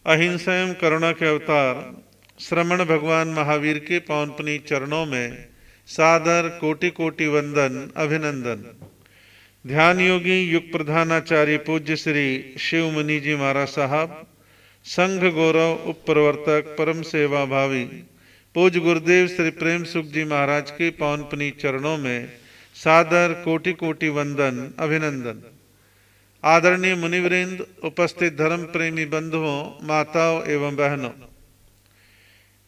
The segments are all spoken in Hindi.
अहिंसा एवं करुणा के अवतार श्रमण भगवान महावीर के पावन पुनीत चरणों में सादर कोटि कोटि वंदन अभिनंदन। ध्यान योगी युग प्रधानाचार्य पूज्य श्री शिव मुनि जी महाराज साहब, संघ गौरव उप प्रवर्तक परम सेवा भावी पूज्य गुरुदेव श्री प्रेम सुख जी महाराज के पावन पुनीत चरणों में सादर कोटि कोटि वंदन अभिनंदन। आदरणीय मुनिवृंद, उपस्थित धर्म प्रेमी बंधुओं, माताओं एवं बहनों,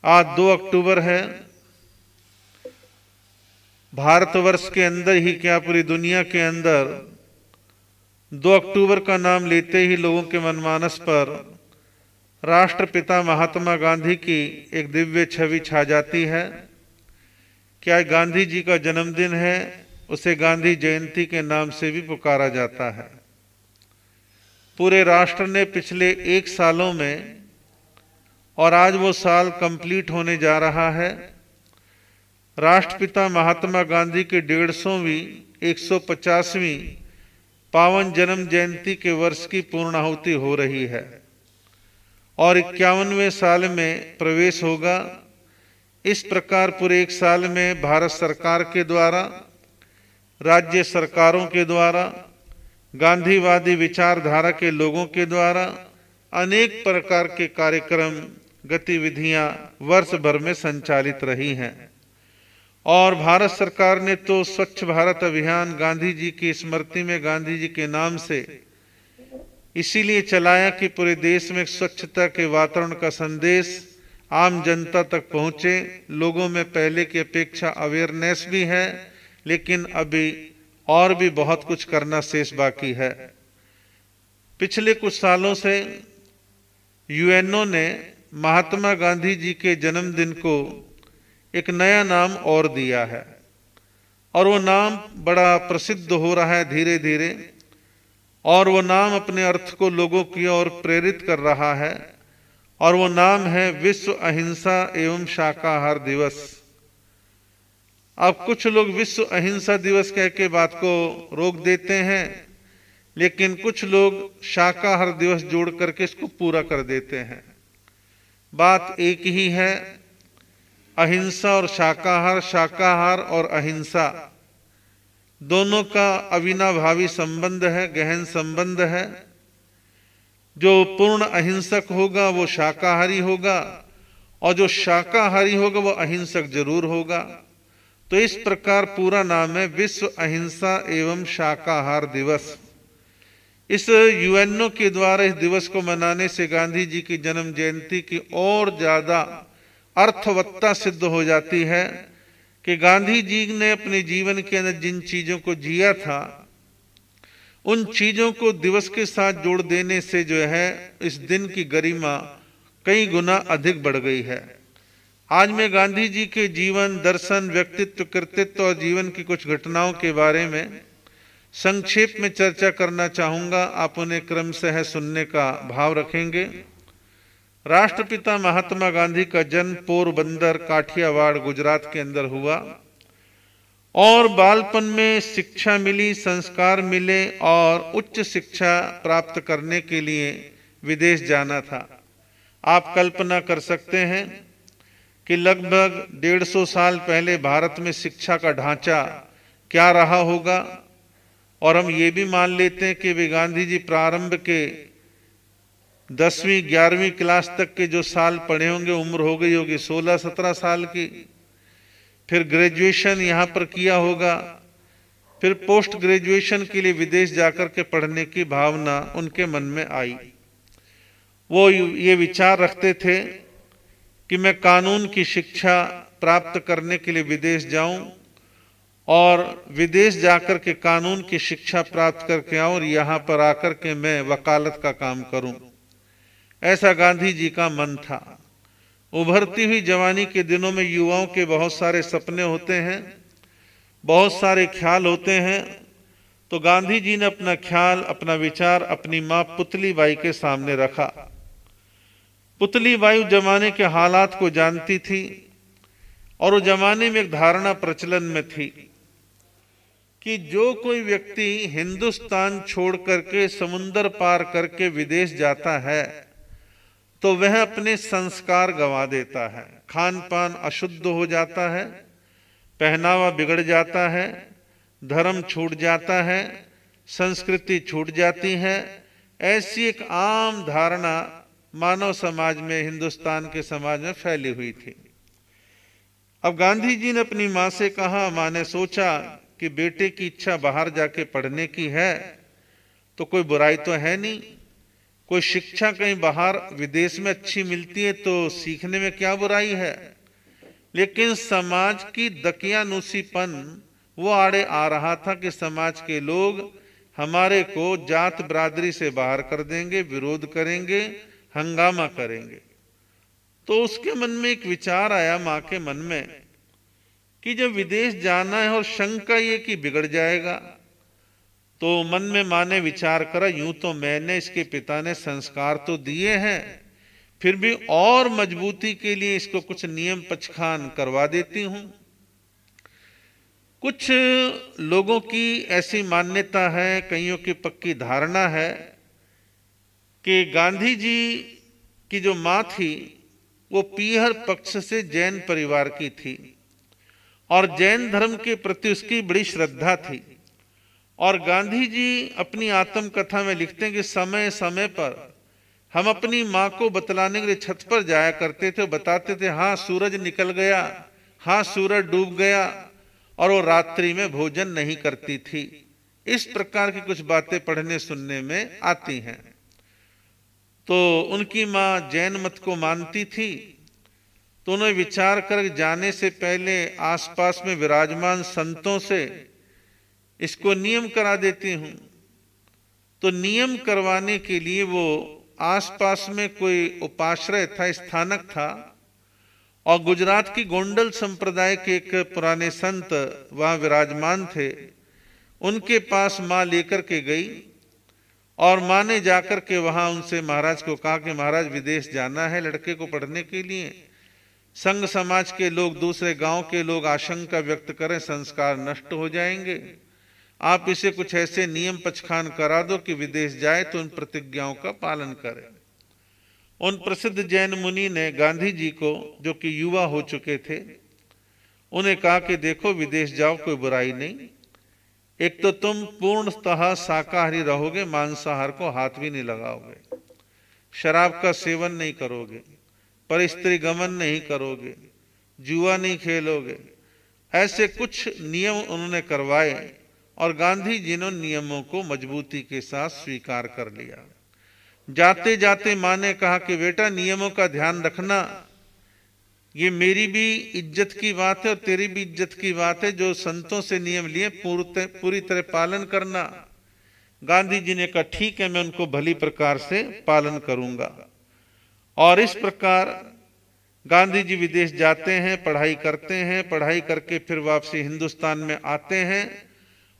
आज 2 अक्टूबर है। भारतवर्ष के अंदर ही क्या पूरी दुनिया के अंदर 2 अक्टूबर का नाम लेते ही लोगों के मनमानस पर राष्ट्रपिता महात्मा गांधी की एक दिव्य छवि छा जाती है। क्या गांधी जी का जन्मदिन है, उसे गांधी जयंती के नाम से भी पुकारा जाता है। पूरे राष्ट्र ने पिछले 1 सालों में, और आज वो साल कंप्लीट होने जा रहा है, राष्ट्रपिता महात्मा गांधी की 150वीं 150वीं पावन जन्म जयंती के वर्ष की पूर्णाहुति हो रही है और 51वें साल में प्रवेश होगा। इस प्रकार पूरे 1 साल में भारत सरकार के द्वारा, राज्य सरकारों के द्वारा, गांधीवादी विचारधारा के लोगों के द्वारा अनेक प्रकार के कार्यक्रम गतिविधियां वर्ष भर में संचालित रही हैं। और भारत सरकार ने तो स्वच्छ भारत अभियान गांधी जी की स्मृति में गांधी जी के नाम से इसीलिए चलाया कि पूरे देश में स्वच्छता के वातावरण का संदेश आम जनता तक पहुंचे। लोगों में पहले की अपेक्षा अवेयरनेस भी है, लेकिन अभी और भी बहुत कुछ करना शेष बाकी है। पिछले कुछ सालों से यूएनओ ने महात्मा गांधी जी के जन्मदिन को एक नया नाम और दिया है और वो नाम बड़ा प्रसिद्ध हो रहा है धीरे धीरे, और वो नाम अपने अर्थ को लोगों की ओर प्रेरित कर रहा है, और वो नाम है विश्व अहिंसा एवं शाकाहार दिवस। अब कुछ लोग विश्व अहिंसा दिवस कह के बात को रोक देते हैं, लेकिन कुछ लोग शाकाहार दिवस जोड़ करके इसको पूरा कर देते हैं। बात एक ही है, अहिंसा और शाकाहार, शाकाहार और अहिंसा दोनों का अविनाभावी संबंध है, गहन संबंध है। जो पूर्ण अहिंसक होगा वो शाकाहारी होगा, और जो शाकाहारी होगा वो अहिंसक जरूर होगा। तो इस प्रकार पूरा नाम है विश्व अहिंसा एवं शाकाहार दिवस। इस यूएनओ के द्वारा इस दिवस को मनाने से गांधी जी की जन्म जयंती की और ज्यादा अर्थवत्ता सिद्ध हो जाती है कि गांधी जी ने अपने जीवन के अंदर जिन चीजों को जिया था, उन चीजों को दिवस के साथ जोड़ देने से जो है इस दिन की गरिमा कई गुना अधिक बढ़ गई है। आज मैं गांधी जी के जीवन, दर्शन, व्यक्तित्व, कृतित्व और जीवन की कुछ घटनाओं के बारे में संक्षेप में चर्चा करना चाहूंगा। आप उन्हें क्रमशः सुनने का भाव रखेंगे। राष्ट्रपिता महात्मा गांधी का जन्म पोरबंदर, काठियावाड़, गुजरात के अंदर हुआ और बालपन में शिक्षा मिली, संस्कार मिले और उच्च शिक्षा प्राप्त करने के लिए विदेश जाना था। आप कल्पना कर सकते हैं कि लगभग 150 साल पहले भारत में शिक्षा का ढांचा क्या रहा होगा, और हम ये भी मान लेते हैं कि वे गांधी जी प्रारंभ के 10वीं 11वीं क्लास तक के जो साल पढ़े होंगे, उम्र हो गई होगी 16-17 साल की। फिर ग्रेजुएशन यहाँ पर किया होगा, फिर पोस्ट ग्रेजुएशन के लिए विदेश जाकर के पढ़ने की भावना उनके मन में आई। वो ये विचार रखते थे कि मैं कानून की शिक्षा प्राप्त करने के लिए विदेश जाऊं और विदेश जाकर के कानून की शिक्षा प्राप्त करके आऊं और यहां पर आकर के मैं वकालत का काम करूं। ऐसा गांधी जी का मन था। उभरती हुई जवानी के दिनों में युवाओं के बहुत सारे सपने होते हैं, बहुत सारे ख्याल होते हैं। तो गांधी जी ने अपना ख्याल, अपना विचार अपनी मां पुतली बाई के सामने रखा। पुतली बाई उस जमाने के हालात को जानती थी और उस जमाने में एक धारणा प्रचलन में थी कि जो कोई व्यक्ति हिंदुस्तान छोड़ करके समुंदर पार करके विदेश जाता है तो वह अपने संस्कार गंवा देता है, खान पान अशुद्ध हो जाता है, पहनावा बिगड़ जाता है, धर्म छूट जाता है, संस्कृति छूट जाती है। ऐसी एक आम धारणा मानव समाज में, हिंदुस्तान के समाज में फैली हुई थी। अब गांधी जी ने अपनी माँ से कहा, माँ ने सोचा कि बेटे की इच्छा बाहर जाके पढ़ने की है तो कोई बुराई तो है नहीं, कोई शिक्षा कहीं बाहर विदेश में अच्छी मिलती है तो सीखने में क्या बुराई है। लेकिन समाज की दकियानूसीपन वो आड़े आ रहा था कि समाज के लोग हमारे को जात बरादरी से बाहर कर देंगे, विरोध करेंगे, हंगामा करेंगे। तो उसके मन में एक विचार आया, माँ के मन में, कि जब विदेश जाना है और शंका ये कि बिगड़ जाएगा, तो मन में माँ ने विचार करा, यूं तो मैंने, इसके पिता ने संस्कार तो दिए हैं, फिर भी और मजबूती के लिए इसको कुछ नियम पचखान करवा देती हूं। कुछ लोगों की ऐसी मान्यता है, कईयों की पक्की धारणा है कि गांधी जी की जो माँ थी वो पीहर पक्ष से जैन परिवार की थी और जैन धर्म के प्रति उसकी बड़ी श्रद्धा थी। और गांधी जी अपनी आत्मकथा में लिखते हैं कि समय समय पर हम अपनी माँ को बतलाने के लिए छत पर जाया करते थे, बताते थे हाँ सूरज निकल गया, हाँ सूरज डूब गया, और वो रात्रि में भोजन नहीं करती थी। इस प्रकार की कुछ बातें पढ़ने सुनने में आती हैं। तो उनकी माँ जैन मत को मानती थी, तो उन्हें विचार कर जाने से पहले आसपास में विराजमान संतों से इसको नियम करा देती हूं। तो नियम करवाने के लिए वो आसपास में कोई उपाश्रय था, स्थानक था, और गुजरात की गोंडल संप्रदाय के एक पुराने संत वहां विराजमान थे। उनके पास माँ लेकर के गई और माँ ने जाकर के वहां उनसे महाराज को कहा कि महाराज विदेश जाना है लड़के को पढ़ने के लिए, संघ समाज के लोग, दूसरे गांव के लोग आशंका व्यक्त करें संस्कार नष्ट हो जाएंगे, आप इसे कुछ ऐसे नियम पचखान करा दो कि विदेश जाए तो उन प्रतिज्ञाओं का पालन करे। उन प्रसिद्ध जैन मुनि ने गांधी जी को, जो कि युवा हो चुके थे, उन्हें कहा कि देखो विदेश जाओ कोई बुराई नहीं, एक तो तुम पूर्णतः शाकाहारी रहोगे, मांसाहार को हाथ भी नहीं लगाओगे, शराब का सेवन नहीं करोगे, पर स्त्री गमन नहीं करोगे, जुआ नहीं खेलोगे। ऐसे कुछ नियम उन्होंने करवाए और गांधी जी ने नियमों को मजबूती के साथ स्वीकार कर लिया। जाते जाते माँ ने कहा कि बेटा नियमों का ध्यान रखना, ये मेरी भी इज्जत की बात है और तेरी भी इज्जत की बात है, जो संतों से नियम लिए पूरी तरह पालन करना। गांधी जी ने कहा ठीक है, मैं उनको भली प्रकार से पालन करूंगा। और इस प्रकार गांधी जी विदेश जाते हैं, पढ़ाई करते हैं, पढ़ाई करके फिर वापसी हिंदुस्तान में आते हैं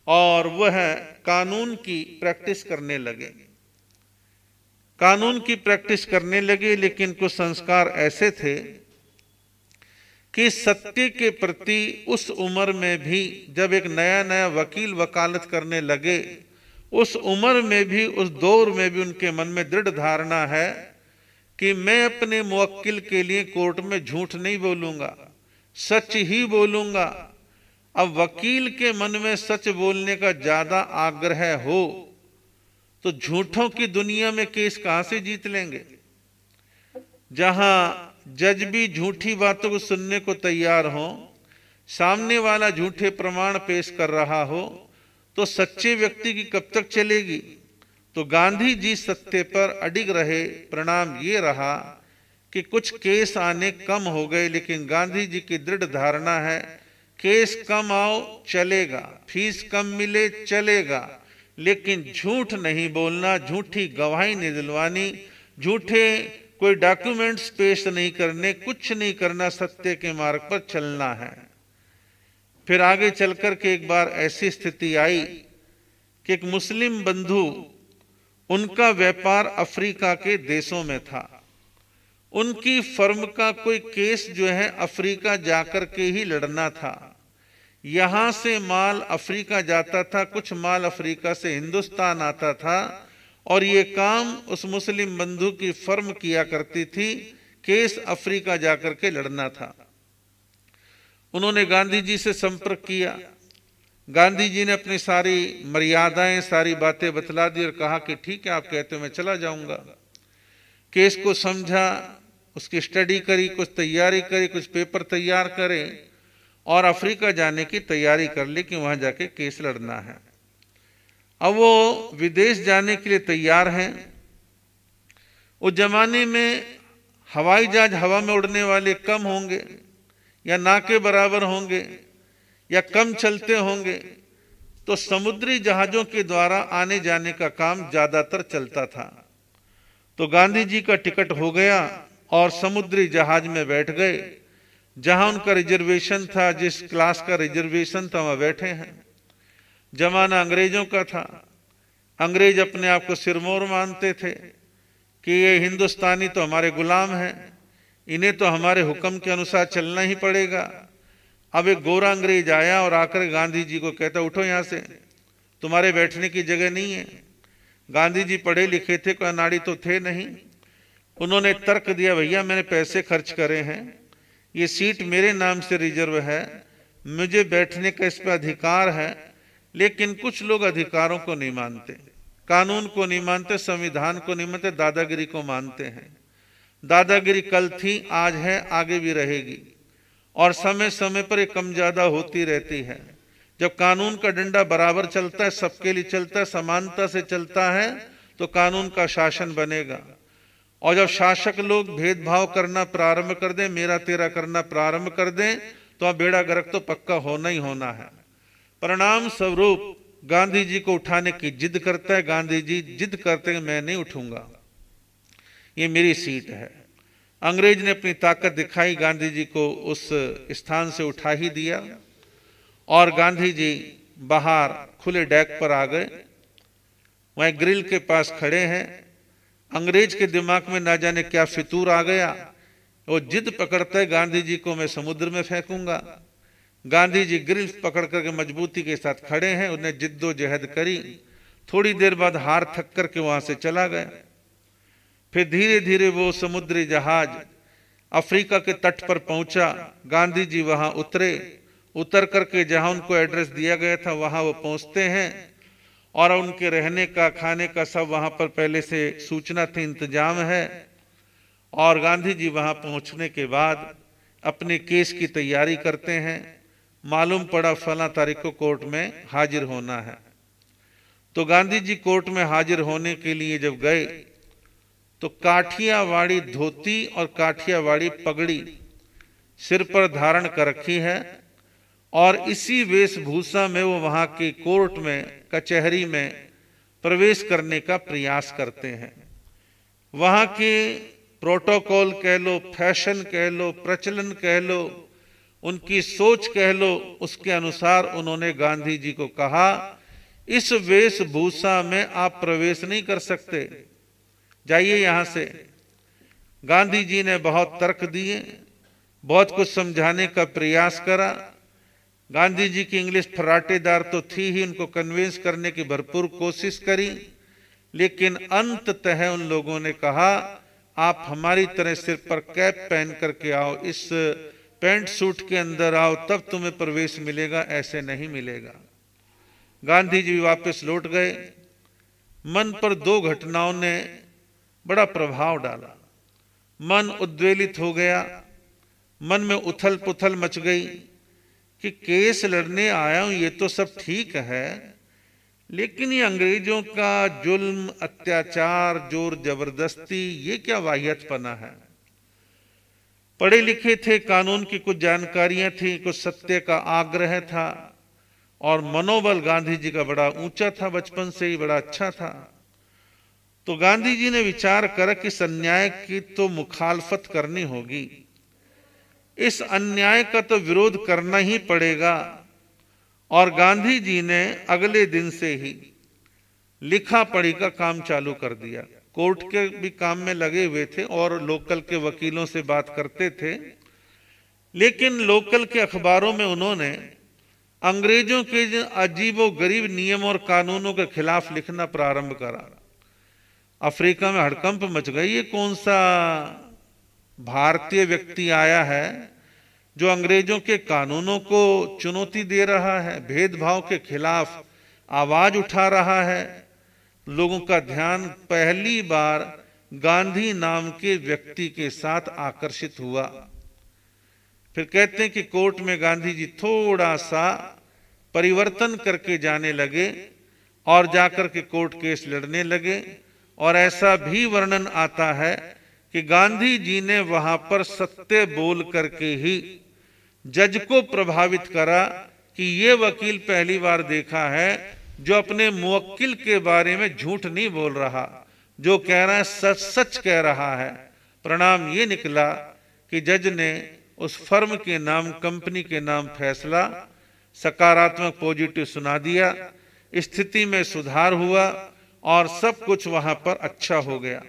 और वह कानून की प्रैक्टिस करने लगे। कानून की प्रैक्टिस करने लगे, लेकिन कुछ संस्कार ऐसे थे कि सत्य के प्रति उस उम्र में भी, जब एक नया नया वकील वकालत करने लगे, उस उम्र में भी, उस दौर में भी उनके मन में दृढ़ धारणा है कि मैं अपने मुवक्किल के लिए कोर्ट में झूठ नहीं बोलूंगा, सच ही बोलूंगा। अब वकील के मन में सच बोलने का ज्यादा आग्रह हो तो झूठों की दुनिया में केस कहां से जीत लेंगे। जहां जज भी झूठी बातों को सुनने को तैयार हो, सामने वाला झूठे प्रमाण पेश कर रहा हो, तो सच्चे व्यक्ति की कब तक चलेगी। तो गांधी जी सत्य पर अडिग रहे। परिणाम ये रहा कि कुछ केस आने कम हो गए, लेकिन गांधी जी की दृढ़ धारणा है केस कम आओ चलेगा, फीस कम मिले चलेगा, लेकिन झूठ नहीं बोलना, झूठी गवाही नहीं दिलवानी, झूठे कोई डॉक्यूमेंट्स पेश नहीं करने, कुछ नहीं करना, सत्य के मार्ग पर चलना है। फिर आगे चलकर के एक बार ऐसी स्थिति आई कि एक मुस्लिम बंधु, उनका व्यापार अफ्रीका के देशों में था, उनकी फर्म का कोई केस जो है अफ्रीका जाकर के ही लड़ना था। यहां से माल अफ्रीका जाता था, कुछ माल अफ्रीका से हिंदुस्तान आता था, और ये काम उस मुस्लिम बंधु की फर्म किया करती थी, केस अफ्रीका जाकर के लड़ना था। उन्होंने गांधी जी से संपर्क किया। गांधी जी ने अपनी सारी मर्यादाएं, सारी बातें बतला दी और कहा कि ठीक है, आप कहते हो मैं चला जाऊंगा। केस को समझा, उसकी स्टडी करी, कुछ तैयारी करी, कुछ पेपर तैयार करे और अफ्रीका जाने की तैयारी कर ली कि वहां जाके केस लड़ना है। अब वो विदेश जाने के लिए तैयार हैं। उस जमाने में हवाई जहाज हवा में उड़ने वाले कम होंगे या ना के बराबर होंगे या कम चलते होंगे, तो समुद्री जहाजों के द्वारा आने जाने का काम ज्यादातर चलता था। तो गांधी जी का टिकट हो गया और समुद्री जहाज में बैठ गए। जहां उनका रिजर्वेशन था, जिस क्लास का रिजर्वेशन था, वहां बैठे हैं। जमाना अंग्रेजों का था। अंग्रेज अपने आप को सिरमौर मानते थे कि ये हिंदुस्तानी तो हमारे गुलाम हैं, इन्हें तो हमारे हुक्म के अनुसार चलना ही पड़ेगा। अब एक गोरा अंग्रेज आया और आकर गांधी जी को कहता, उठो यहां से, तुम्हारे बैठने की जगह नहीं है। गांधी जी पढ़े लिखे थे, कोई अनाड़ी तो थे नहीं। उन्होंने तर्क दिया, भैया मैंने पैसे खर्च करे हैं, ये सीट मेरे नाम से रिजर्व है, मुझे बैठने का इस पर अधिकार है। लेकिन कुछ लोग अधिकारों को नहीं मानते, कानून को नहीं मानते, संविधान को नहीं मानते, दादागिरी को मानते हैं। दादागिरी कल थी, आज है, आगे भी रहेगी और समय समय पर ये कम ज्यादा होती रहती है। जब कानून का डंडा बराबर चलता है, सबके लिए चलता है, समानता से चलता है, तो कानून का शासन बनेगा। और जब शासक लोग भेदभाव करना प्रारंभ कर दें, मेरा तेरा करना प्रारंभ कर दें, तो अब बेड़ा गर्क तो पक्का होना ही होना है। परिणाम स्वरूप गांधी जी को उठाने की जिद करता है। गांधी जी जिद करते हैं, मैं नहीं उठूंगा, ये मेरी सीट है। अंग्रेज ने अपनी ताकत दिखाई, गांधी जी को उस स्थान से उठा ही दिया और गांधी जी बाहर खुले डेक पर आ गए। वहीं ग्रिल के पास खड़े हैं। अंग्रेज के दिमाग में ना जाने क्या फितूर आ गया, वो जिद पकड़ता है गांधी जी को मैं समुद्र में फेंकूंगा। गांधी जी ग्रिल पकड़ करके मजबूती के साथ खड़े हैं। उन्हें जिद्दोजहद करी, थोड़ी देर बाद हार थक करके वहां से चला गया। फिर धीरे धीरे वो समुद्री जहाज अफ्रीका के तट पर पहुंचा। गांधी जी वहां उतरे, उतर करके जहां उनको एड्रेस दिया गया था वहां वो पहुंचते हैं और उनके रहने का, खाने का सब वहां पर पहले से सूचना थी, इंतजाम है। और गांधी जी वहां पहुंचने के बाद अपने केस की तैयारी करते हैं। मालूम पड़ा फला तारीख को कोर्ट में हाजिर होना है। तो गांधी जी कोर्ट में हाजिर होने के लिए जब गए तो काठियावाड़ी धोती और काठियावाड़ी पगड़ी सिर पर धारण कर रखी है और इसी वेशभूषा में वो वहां के कोर्ट में, कचहरी में प्रवेश करने का प्रयास करते हैं। वहां के प्रोटोकॉल कह लो, फैशन कह लो, प्रचलन कह लो, उनकी सोच कह लो, उसके अनुसार उन्होंने गांधी जी को कहा, इस वेशभूषा में आप प्रवेश नहीं कर सकते, जाइए यहां से। गांधी जी ने बहुत तर्क दिए, बहुत कुछ समझाने का प्रयास करा। गांधी जी की इंग्लिश फर्राटेदार तो थी ही, उनको कन्विंस करने की भरपूर कोशिश करी, लेकिन अंततः उन लोगों ने कहा, आप हमारी तरह सिर पर कैप पहन करके आओ, इस पैंट सूट के अंदर आओ, तब तुम्हें प्रवेश मिलेगा, ऐसे नहीं मिलेगा। गांधी जी वापस लौट गए। मन पर दो घटनाओं ने बड़ा प्रभाव डाला। मन उद्वेलित हो गया, मन में उथल पुथल मच गई कि केस लड़ने आया हूं, ये तो सब ठीक है, लेकिन ये अंग्रेजों का जुल्म, अत्याचार, जोर जबरदस्ती, ये क्या वाहियतपना है। पढ़े लिखे थे, कानून की कुछ जानकारियां थी, कुछ सत्य का आग्रह था और मनोबल गांधी जी का बड़ा ऊंचा था, बचपन से ही बड़ा अच्छा था। तो गांधी जी ने विचार करा कि इस अन्याय की तो मुखालफत करनी होगी, इस अन्याय का तो विरोध करना ही पड़ेगा। और गांधी जी ने अगले दिन से ही लिखा पढ़ी का काम चालू कर दिया। कोर्ट के भी काम में लगे हुए थे और लोकल के वकीलों से बात करते थे, लेकिन लोकल के अखबारों में उन्होंने अंग्रेजों के अजीबो गरीब नियम और कानूनों के खिलाफ लिखना प्रारंभ करा। अफ्रीका में हड़कंप मच गई। ये कौन सा भारतीय व्यक्ति आया है जो अंग्रेजों के कानूनों को चुनौती दे रहा है, भेदभाव के खिलाफ आवाज उठा रहा है। लोगों का ध्यान पहली बार गांधी नाम के व्यक्ति के साथ आकर्षित हुआ। फिर कहते हैं कि कोर्ट में गांधी जी थोड़ा सा परिवर्तन करके जाने लगे और जाकर के कोर्ट केस लड़ने लगे। और ऐसा भी वर्णन आता है कि गांधी जी ने वहां पर सत्य बोल करके ही जज को प्रभावित करा कि ये वकील पहली बार देखा है जो अपने मुवक्किल के बारे में झूठ नहीं बोल रहा, जो कह रहा है सच सच कह रहा है। परिणाम ये निकला कि जज ने उस फर्म के नाम, कंपनी के नाम फैसला सकारात्मक पॉजिटिव सुना दिया। स्थिति में सुधार हुआ और सब कुछ वहां पर अच्छा हो गया।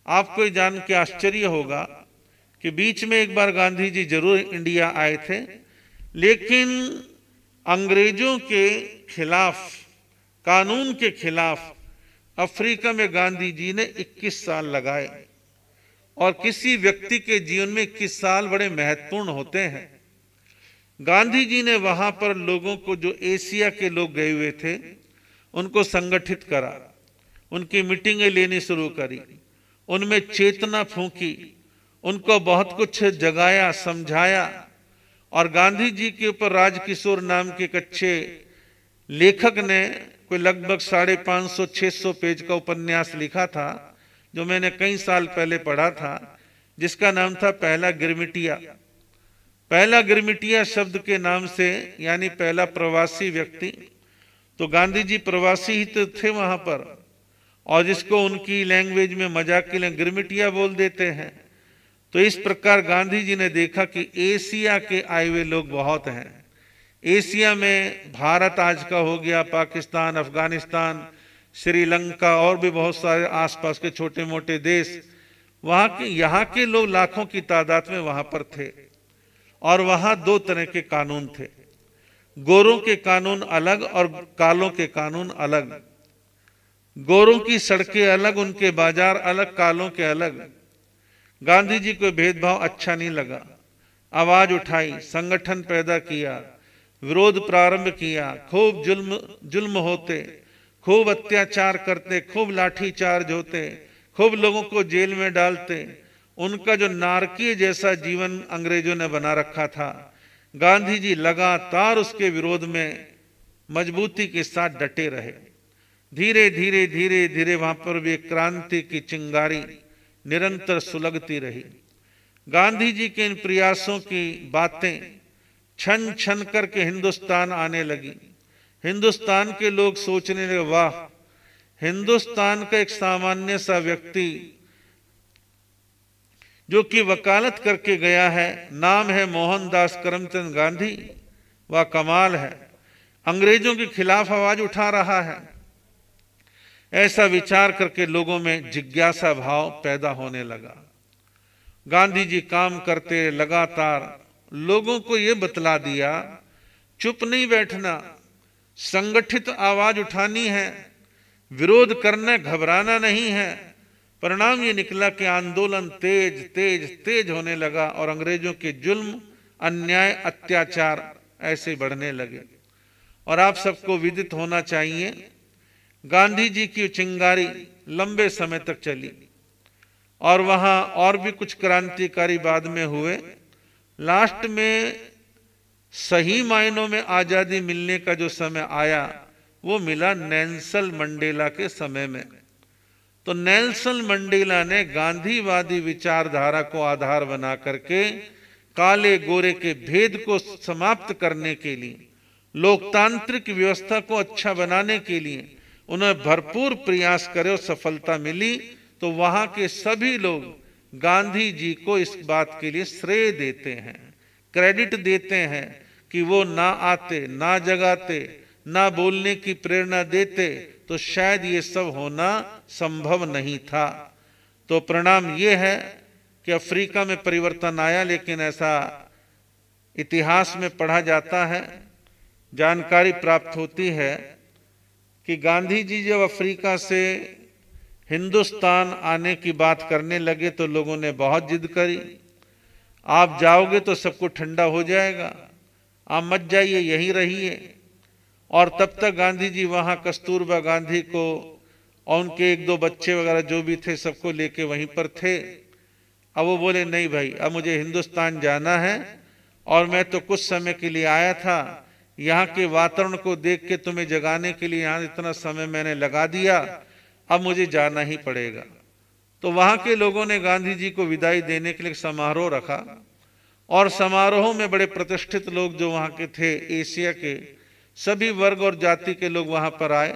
आपको जान के आश्चर्य होगा कि बीच में एक बार गांधी जी जरूर इंडिया आए थे, लेकिन अंग्रेजों के खिलाफ, कानून के खिलाफ अफ्रीका में गांधी जी ने 21 साल लगाए। और किसी व्यक्ति के जीवन में 21 साल बड़े महत्वपूर्ण होते हैं। गांधी जी ने वहां पर लोगों को, जो एशिया के लोग गए हुए थे, उनको संगठित करा, उनकी मीटिंगें लेनी शुरू करी, उनमें चेतना फूंकी, उनको बहुत कुछ जगाया, समझाया। और गांधी जी के ऊपर राजकिशोर नाम के एक अच्छे लेखक ने कोई लगभग 550-600 पेज का उपन्यास लिखा था, जो मैंने कई साल पहले पढ़ा था, जिसका नाम था पहला गिरमिटिया। पहला गिरमिटिया शब्द के नाम से यानी पहला प्रवासी व्यक्ति। तो गांधी जी प्रवासी ही तो थे वहां पर, और जिसको उनकी लैंग्वेज में मजाक के लिए गिरमिटिया बोल देते हैं। तो इस प्रकार गांधी जी ने देखा कि एशिया के आए हुए लोग बहुत हैं। एशिया में भारत आज का हो गया, पाकिस्तान, अफगानिस्तान, श्रीलंका और भी बहुत सारे आसपास के छोटे मोटे देश, वहां के, यहाँ के लोग लाखों की तादाद में वहां पर थे। और वहां 2 तरह के कानून थे, गोरों के कानून अलग और कालों के कानून अलग। गोरों की सड़कें अलग, उनके बाजार अलग, कालों के अलग। गांधी जी को भेदभाव अच्छा नहीं लगा, आवाज उठाई, संगठन पैदा किया, विरोध प्रारंभ किया। खूब जुल्म होते, खूब अत्याचार करते, खूब लाठीचार्ज होते, खूब लोगों को जेल में डालते। उनका जो नारकीय जैसा जीवन अंग्रेजों ने बना रखा था, गांधी जी लगातार उसके विरोध में मजबूती के साथ डटे रहे। धीरे धीरे धीरे धीरे वहां पर भी क्रांति की चिंगारी निरंतर सुलगती रही। गांधी जी के इन प्रयासों की बातें छन छन करके हिंदुस्तान आने लगी। हिंदुस्तान के लोग सोचने लगे, वाह, हिंदुस्तान का एक सामान्य सा व्यक्ति जो कि वकालत करके गया है, नाम है मोहनदास करमचंद गांधी, वह कमाल है, अंग्रेजों के खिलाफ आवाज उठा रहा है। ऐसा विचार करके लोगों में जिज्ञासा भाव पैदा होने लगा। गांधी जी काम करते लगातार लोगों को यह बतला दिया, चुप नहीं बैठना, संगठित आवाज उठानी है, विरोध करना, घबराना नहीं है। परिणाम ये निकला कि आंदोलन तेज तेज तेज होने लगा और अंग्रेजों के जुल्म, अन्याय, अत्याचार ऐसे बढ़ने लगे। और आप सबको विदित होना चाहिए, गांधी जी की चिंगारी लंबे समय तक चली और वहां और भी कुछ क्रांतिकारी बाद में हुए। लास्ट में सही मायनों में आजादी मिलने का जो समय आया, वो मिला नेल्सन मंडेला के समय में। तो नेल्सन मंडेला ने गांधीवादी विचारधारा को आधार बना करके काले गोरे के भेद को समाप्त करने के लिए, लोकतांत्रिक व्यवस्था को अच्छा बनाने के लिए उन्हें भरपूर प्रयास करे और सफलता मिली। तो वहां के सभी लोग गांधी जी को इस बात के लिए श्रेय देते हैं, क्रेडिट देते हैं कि वो ना आते, ना जगाते, ना बोलने की प्रेरणा देते तो शायद ये सब होना संभव नहीं था। तो परिणाम ये है कि अफ्रीका में परिवर्तन आया, लेकिन ऐसा इतिहास में पढ़ा जाता है, जानकारी प्राप्त होती है कि गांधी जी जब अफ्रीका से हिंदुस्तान आने की बात करने लगे तो लोगों ने बहुत जिद करी, आप जाओगे तो सबको ठंडा हो जाएगा, आप मत जाइए, यहीं रहिए। और तब तक गांधी जी वहां कस्तूरबा गांधी को और उनके एक दो बच्चे वगैरह जो भी थे सबको लेके वहीं पर थे। अब वो बोले नहीं भाई, अब मुझे हिंदुस्तान जाना है और मैं तो कुछ समय के लिए आया था, यहाँ के वातावरण को देख के तुम्हें जगाने के लिए यहाँ इतना समय मैंने लगा दिया, अब मुझे जाना ही पड़ेगा। तो वहां के लोगों ने गांधी जी को विदाई देने के लिए समारोह रखा और समारोह में बड़े प्रतिष्ठित लोग जो वहां के थे, एशिया के सभी वर्ग और जाति के लोग वहां पर आए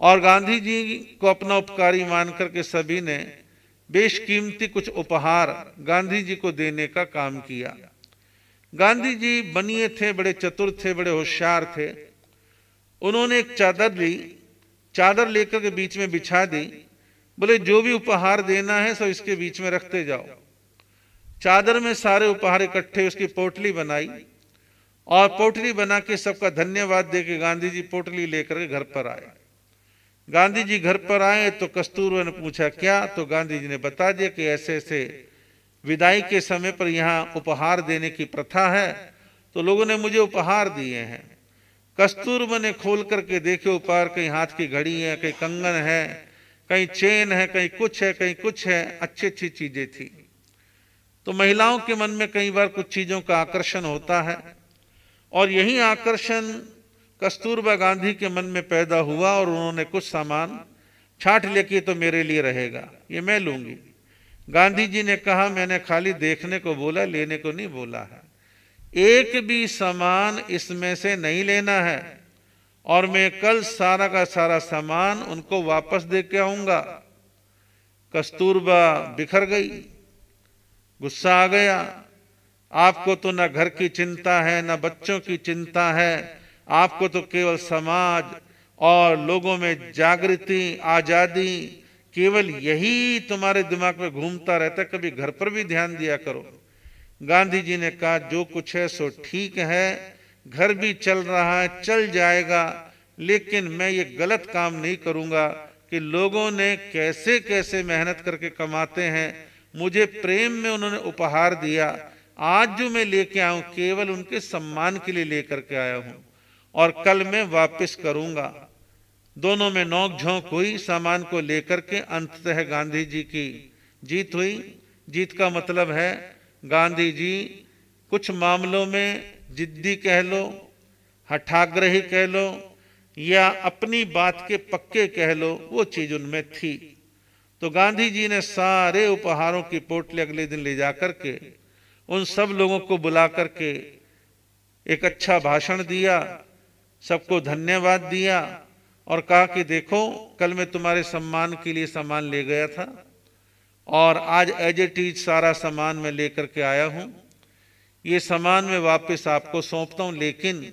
और गांधी जी को अपना उपकारी मान करके सभी ने बेशकीमती कुछ उपहार गांधी जी को देने का काम किया। गांधी जी बनिए थे, बड़े चतुर थे, बड़े होशियार थे। उन्होंने एक चादर ली, चादर लेकर के बीच में बिछा दी, बोले जो भी उपहार देना है सब इसके बीच में रखते जाओ। चादर में सारे उपहार इकट्ठे, उसकी पोटली बनाई और पोटली बना के सबका धन्यवाद दे के गांधी जी पोटली लेकर के घर पर आए। गांधी जी घर पर आए तो कस्तूरबा ने पूछा क्या, तो गांधी जी ने बता दिया कि ऐसे ऐसे विदाई के समय पर यहाँ उपहार देने की प्रथा है, तो लोगों ने मुझे उपहार दिए हैं। कस्तूरबा ने खोल करके देखे उपहार, कहीं हाथ की घड़ी है, कहीं कंगन है, कहीं चेन है, कहीं कुछ है, कहीं कुछ है, अच्छी अच्छी चीजें थी। तो महिलाओं के मन में कई बार कुछ चीजों का आकर्षण होता है और यही आकर्षण कस्तूरबा गांधी के मन में पैदा हुआ और उन्होंने कुछ सामान छांट लिया कि तो मेरे लिए रहेगा, ये मैं लूंगी। गांधी जी ने कहा मैंने खाली देखने को बोला, लेने को नहीं बोला है, एक भी सामान इसमें से नहीं लेना है और मैं कल सारा का सारा सामान उनको वापस दे के आऊंगा। कस्तूरबा बिखर गई, गुस्सा आ गया। आपको तो ना घर की चिंता है, ना बच्चों की चिंता है, आपको तो केवल समाज और लोगों में जागृति, आजादी, केवल यही तुम्हारे दिमाग में घूमता रहता है, कभी घर पर भी ध्यान दिया करो। गांधी जी ने कहा जो कुछ है सो ठीक है, घर भी चल रहा है, चल जाएगा, लेकिन मैं ये गलत काम नहीं करूंगा कि लोगों ने कैसे कैसे मेहनत करके कमाते हैं, मुझे प्रेम में उन्होंने उपहार दिया, आज जो मैं लेके आया हूं केवल उनके सम्मान के लिए लेकर के आया हूं और कल मैं वापस करूंगा। दोनों में नोक झोंक हुई, सामान को लेकर के अंततः गांधी जी की जीत हुई। जीत का मतलब है गांधी जी कुछ मामलों में जिद्दी कह लो, हठाग्रही कह लो या अपनी बात के पक्के कह लो, वो चीज उनमें थी। तो गांधी जी ने सारे उपहारों की पोटली अगले दिन ले जाकर के उन सब लोगों को बुला करके एक अच्छा भाषण दिया, सबको धन्यवाद दिया और कहा कि देखो कल मैं तुम्हारे सम्मान के लिए सामान ले गया था और आज एज इट इज सारा सामान मैं लेकर के आया हूं, ये सामान मैं वापस आपको सौंपता हूं, लेकिन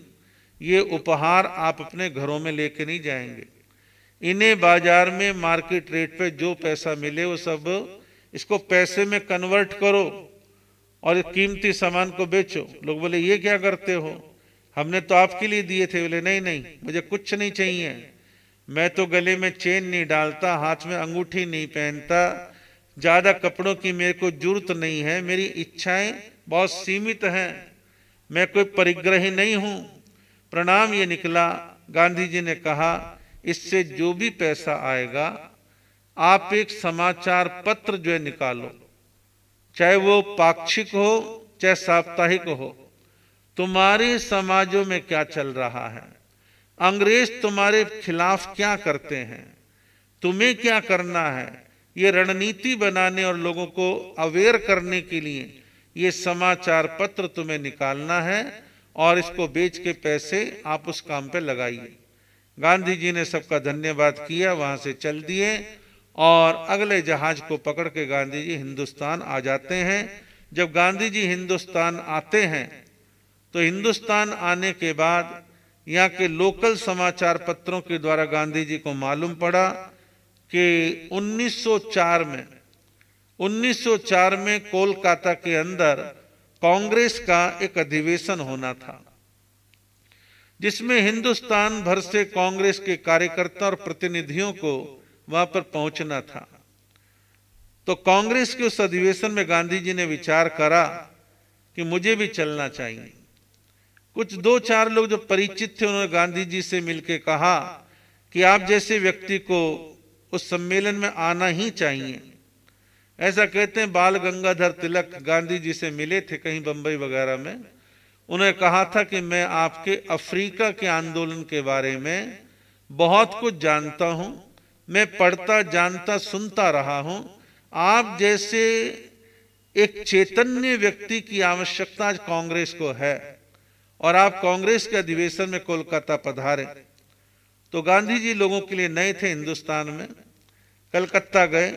ये उपहार आप अपने घरों में लेके नहीं जाएंगे। इन्हें बाजार में मार्केट रेट पे जो पैसा मिले वो सब इसको पैसे में कन्वर्ट करो और कीमती सामान को बेचो। लोग बोले ये क्या करते हो, हमने तो आपके लिए दिए थे। बोले नहीं नहीं, मुझे कुछ नहीं चाहिए, मैं तो गले में चेन नहीं डालता, हाथ में अंगूठी नहीं पहनता, ज्यादा कपड़ों की मेरे को जरूरत नहीं है, मेरी इच्छाएं बहुत सीमित हैं, मैं कोई परिग्रही नहीं हूं। प्रणाम ये निकला। गांधी जी ने कहा इससे जो भी पैसा आएगा आप एक समाचार पत्र जो है निकालो, चाहे वो पाक्षिक हो चाहे साप्ताहिक हो, तुम्हारे समाजों में क्या चल रहा है, अंग्रेज तुम्हारे खिलाफ क्या करते हैं, तुम्हें क्या करना है, ये रणनीति बनाने और लोगों को अवेयर करने के लिए ये समाचार पत्र तुम्हें निकालना है और इसको बेच के पैसे आप उस काम पे लगाइए। गांधी जी ने सबका धन्यवाद किया, वहां से चल दिए और अगले जहाज को पकड़ के गांधी जी हिंदुस्तान आ जाते हैं। जब गांधी जी हिंदुस्तान आते हैं तो हिंदुस्तान आने के बाद यहाँ के लोकल समाचार पत्रों के द्वारा गांधी जी को मालूम पड़ा कि 1904 में कोलकाता के अंदर कांग्रेस का एक अधिवेशन होना था, जिसमें हिंदुस्तान भर से कांग्रेस के कार्यकर्ता और प्रतिनिधियों को वहां पर पहुंचना था। तो कांग्रेस के उस अधिवेशन में गांधी जी ने विचार करा कि मुझे भी चलना चाहिए। कुछ 2-4 लोग जो परिचित थे उन्होंने गांधी जी से मिलकर कहा कि आप जैसे व्यक्ति को उस सम्मेलन में आना ही चाहिए। ऐसा कहते हैं बाल गंगाधर तिलक गांधी जी से मिले थे कहीं बंबई वगैरह में। उन्होंने कहा था कि मैं आपके अफ्रीका के आंदोलन के बारे में बहुत कुछ जानता हूं, मैं पढ़ता जानता सुनता रहा हूं। आप जैसे एक चैतन्य व्यक्ति की आवश्यकता आज कांग्रेस को है और आप कांग्रेस के अधिवेशन में कोलकाता पधारे। तो गांधी जी लोगों के लिए नए थे हिंदुस्तान में। कलकत्ता गए